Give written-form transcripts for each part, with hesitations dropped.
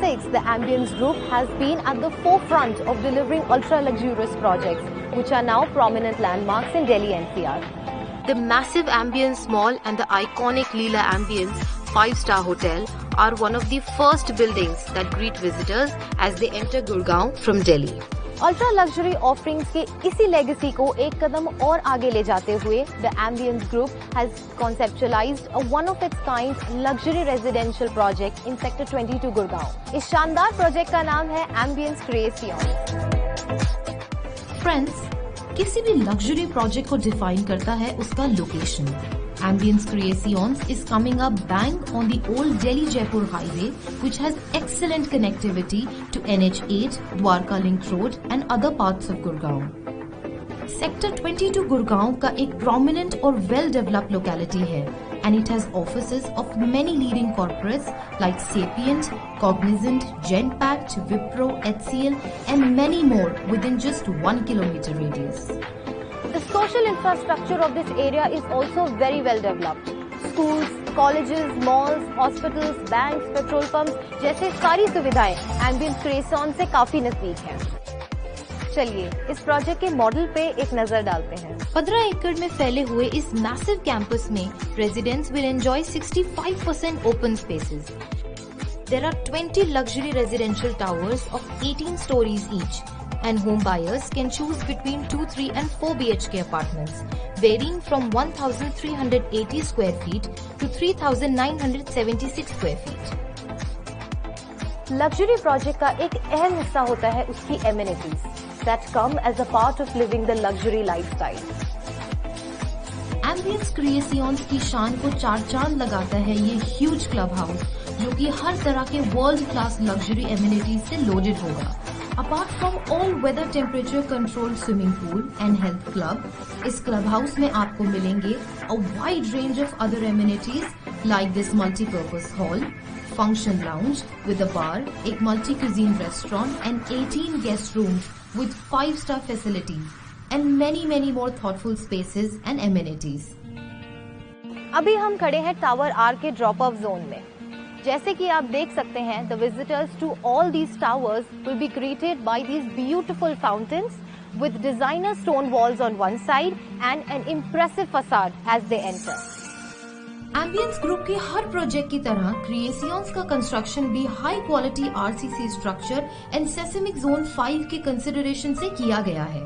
2006, the Ambience Group has been at the forefront of delivering ultra-luxurious projects, which are now prominent landmarks in Delhi NCR. The massive Ambience Mall and the iconic Leela Ambience 5-star hotel are one of the first buildings that greet visitors as they enter Gurgaon from Delhi. Ultra luxury offerings के इसी legacy को एक कदम और आगे ले जाते हुए the ambience group has conceptualized a one of its kind luxury residential project in sector 22 Gurgaon. इस शानदार प्रोजेक्ट का नाम है एम्बियंस क्रिएशन। फ्रेंड्स, किसी भी लग्जरी प्रोजेक्ट को डिफाइन करता है उसका location. Ambience Creations is coming up bang on the old Delhi-Jaipur highway, which has excellent connectivity to NH8, Dwarka Link Road and other parts of Gurgaon. Sector 22 Gurgaon का एक prominent और well-developed locality है, and it has offices of many leading corporates like Sapient, Cognizant, Genpact, Wipro, HCL and many more within just 1 kilometer radius. The social infrastructure of this area is also very well developed. Schools, colleges, malls, hospitals, banks, petrol pumps जैसे सारी सुविधाएं Ambience Creations से काफी नजदीक हैं। चलिए इस project के मॉडल पे एक नजर डालते हैं। 15 एकड़ में फैले हुए इस मैसिव कैंपस में residents will enjoy 65% open spaces. There are 20 luxury residential towers of 18 stories each. And home buyers can choose between 2, 3 and 4 BHK apartments, varying from 1,380 square feet to 3,976 square feet. Luxury project का एक अहम हिस्सा होता है उसकी amenities that come as a part of living the luxury lifestyle. Ambience Creations की शान को चार चांद लगाता है ये huge club house, जो कि हर तरह के world class luxury amenities से loaded होगा। Apart from all weather temperature controlled swimming pool and health club, इस club house में आपको मिलेंगे a wide range of other amenities like this multi-purpose hall, function lounge with a bar, एक multi-cuisine restaurant and 18 guest rooms with 5-star facilities and many more thoughtful spaces and amenities. अभी हम खड़े हैं tower are के drop of zone में। जैसे कि आप देख सकते हैं, the visitors to all these towers will be greeted by these beautiful fountains with designer stone walls on one side and an impressive facade as they enter. Ambience Group के हर project की तरह Creations का construction भी high quality RCC structure and seismic zone 5 के consideration से किया गया है।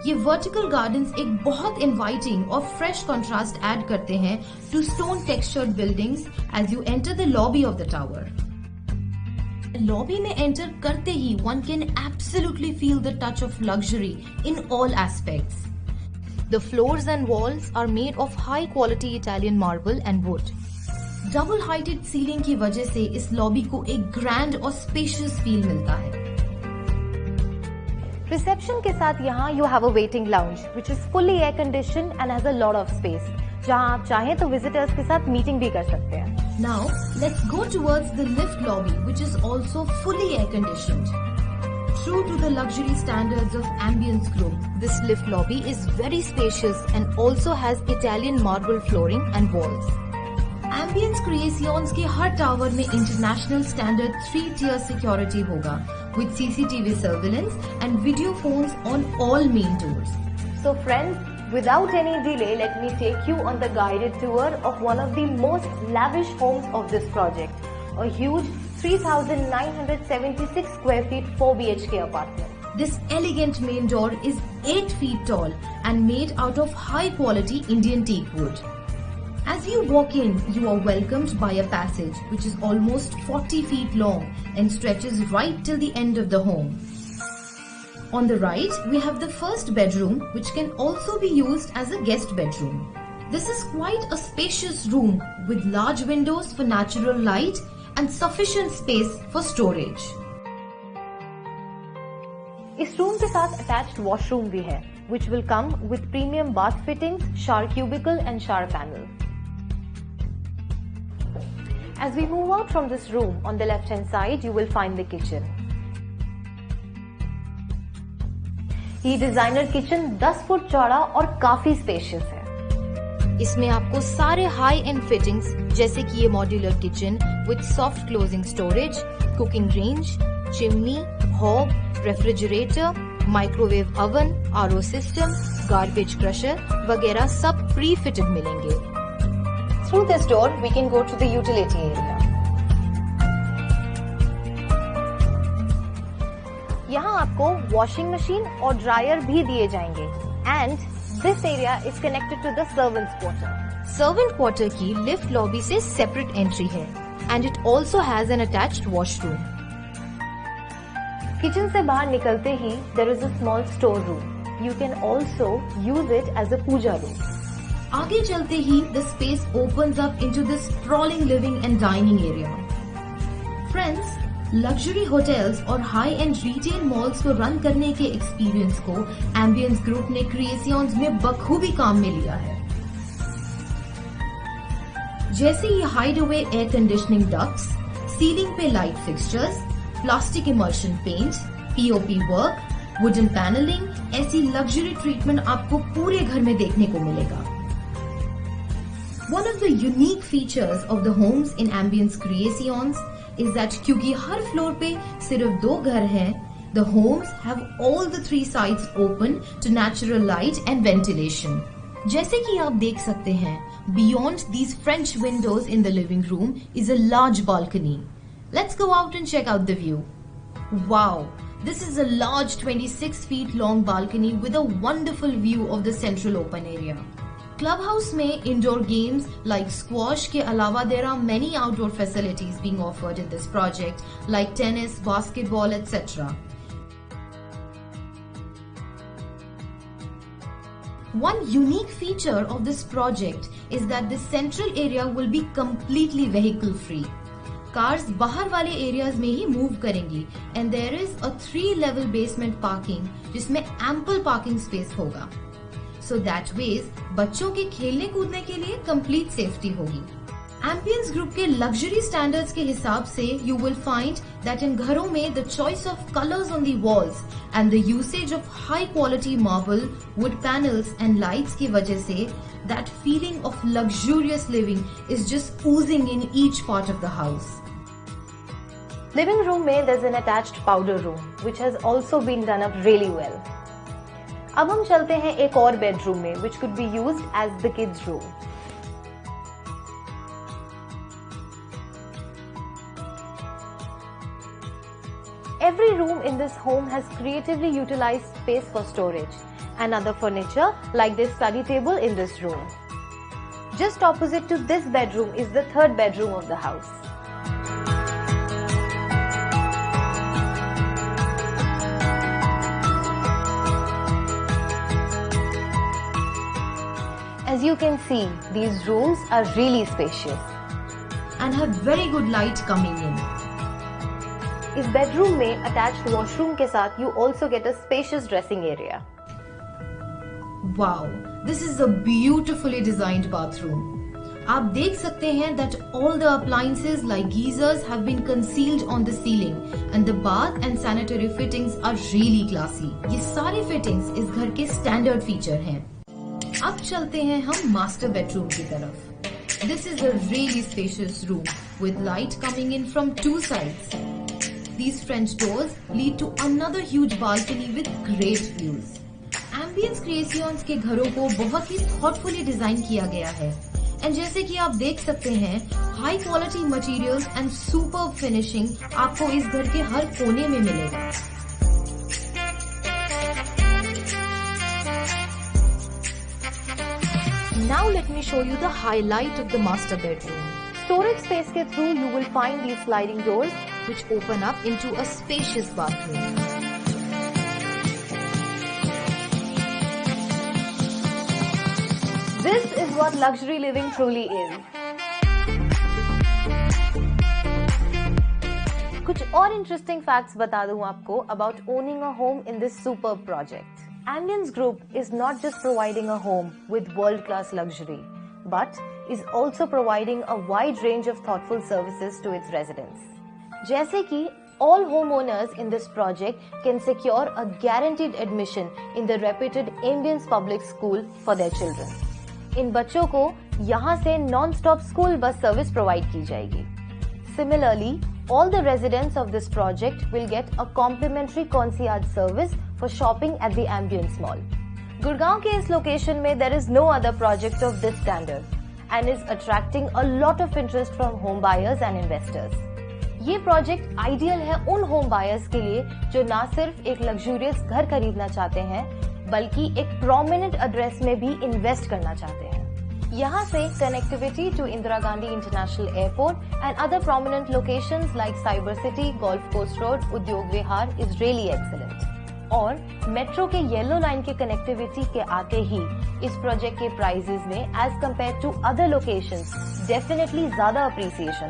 ये वर्टिकल गार्डन्स एक बहुत इनवाइटिंग और फ्रेश कंट्रास्ट ऐड करते हैं to stone textured buildings as you enter the lobby of the tower. Lobby में एंटर करते ही one can absolutely feel the touch of luxury in all aspects. The floors and walls are made of high quality Italian marble and wood. Double heighted ceiling की वजह से इस lobby को एक grand और स्पेशियस फील मिलता है। Reception के साथ यहाँ you have a waiting lounge which is fully air conditioned and has a lot of space, जहाँ आप चाहें तो विजिटर्स के साथ मीटिंग भी कर सकते हैं। Now let's go towards the lift lobby which is also fully air conditioned. True to the luxury standards of Ambience Group, this lift lobby is very spacious and also has Italian marble flooring and walls. Ambience Creations के हर tower में international standard 3-tier security होगा with CCTV surveillance and video phones on all main doors. So friends, without any delay, let me take you on the guided tour of one of the most lavish homes of this project, a huge 3,976 square feet 4 BHK apartment. This elegant main door is 8 feet tall and made out of high quality Indian teak wood. As you walk in, you are welcomed by a passage which is almost 40 feet long and stretches right till the end of the home. On the right, we have the first bedroom which can also be used as a guest bedroom. This is quite a spacious room with large windows for natural light and sufficient space for storage. इस room के साथ attached washroom भी है which will come with premium bath fittings, shower cubicle and shower panel. As we move out from this room, on the left hand side, you will find the kitchen. ये designer kitchen 10 foot चौड़ा और काफी spacious है। इसमें आपको सारे high and fittings जैसे कि ये modular kitchen with soft closing storage, cooking range, chimney, hob, refrigerator, microwave oven, RO system, garbage crusher वगैरह सब प्री फिटेड मिलेंगे। Through this door, we can go to the utility area. यहाँ आपको washing machine और dryer भी दिए जाएंगे and this area is connected to the servants quarter. Servant quarter की लिफ्ट लॉबी से सेपरेट एंट्री है and it also has an attached washroom. Kitchen से बाहर निकलते ही there is a small store room. You can also use it as a puja room. आगे चलते ही the space opens up into this sprawling living and dining area. Friends, luxury hotels और high end retail malls को run करने के experience को ambience group ने क्रिएसियंस में बखूबी काम में लिया है। जैसे ये hideaway air conditioning ducts, ceiling पे light fixtures, plastic emulsion paint, POP work, wooden panelling, ऐसी लग्जरी ट्रीटमेंट आपको पूरे घर में देखने को मिलेगा। One of the unique features of the homes in Ambience Creations is that क्योंकि हर फ्लोर पे सिर्फ 2 घर हैं, the homes have all the 3 sides open to natural light and ventilation. जैसे कि आप देख सकते हैं, beyond these French windows in the living room is a large balcony. Let's go out and check out the view. Wow! This is a large 26 feet long balcony with a wonderful view of the central open area. Clubhouse में indoor games like squash के अलावा there are many outdoor facilities being offered in this project like tennis, basketball etcetera. One unique feature of this project is that the central area will be completely vehicle free. Cars बाहर वाले areas में ही move करेंगी and there is a 3-level basement parking जिसमें ample parking space होगा। So that ways बच्चों के खेलने कूदने के लिए कंप्लीट सेफ्टी होगी। एम्बियंस ग्रुप के लग्जरी स्टैंडर्ड्स के हिसाब से you will find that in घरों में the choice of colours on the walls and the usage of high quality marble, would panels and lights की वजह say that feeling of luxurious living is just Ojing in each part of the house. Living room में there's an attached powder room which has also been done up really well. अब हम चलते हैं एक और bedroom में which could be used as the kids room. Every room in this home has creatively utilized space for storage and other furniture like this study table in this room. Just opposite to this bedroom is the 3rd bedroom of the house. As you can see, these rooms are really spacious and have very good light coming in. इस bedroom में attached washroom के साथ you also get a spacious dressing area. Wow, this is a beautifully designed bathroom. आप देख सकते हैं that all the appliances like geysers have been concealed on the ceiling and the bath and sanitary fittings are really classy. ये सारे fittings इस घर के standard feature हैं। अब चलते हैं हम मास्टर बेडरूम की तरफ। This is a really spacious room with light coming in from 2 sides. These French doors lead to another huge balcony with great views. Ambience Creations के घरों को बहुत ही thoughtfully डिजाइन किया गया है एंड जैसे कि आप देख सकते हैं, high quality materials and superb finishing आपको इस घर के हर कोने में मिलेगा। Now let me show you the highlight of the master bedroom. Storage space के through you will find these sliding doors which open up into a spacious bathroom. This is what luxury living truly is. कुछ और interesting facts बता दूं आपको about owning a home in this superb project. Ambience Group is not just providing a home with world-class luxury, but is also providing a wide range of thoughtful services to its residents. जैसे कि all homeowners in this project can secure a guaranteed admission in the reputed Ambience Public School for their children. इन बच्चों को यहाँ से non stop school bus service provide की जाएगी। Similarly, all the residents of this project will get a complimentary concierge service for shopping at the Ambience Mall. Gurgaon के इस location में there is no other project of this standard and is attracting a lot of interest from home buyers and investors. ये project ideal है उन home buyers के लिए जो ना सिर्फ एक लग्जूरियस घर खरीदना चाहते हैं बल्कि एक प्रोमिनेंट एड्रेस में भी इन्वेस्ट करना चाहते हैं। यहाँ से connectivity to Indira Gandhi international airport and other prominent locations like cyber city, golf कोस्ट road, Udyog Vihar is really excellent. और मेट्रो के येलो लाइन के कनेक्टिविटी के आते ही इस प्रोजेक्ट के प्राइसेस में as compare to other locations definitely ज्यादा अप्रिसिएशन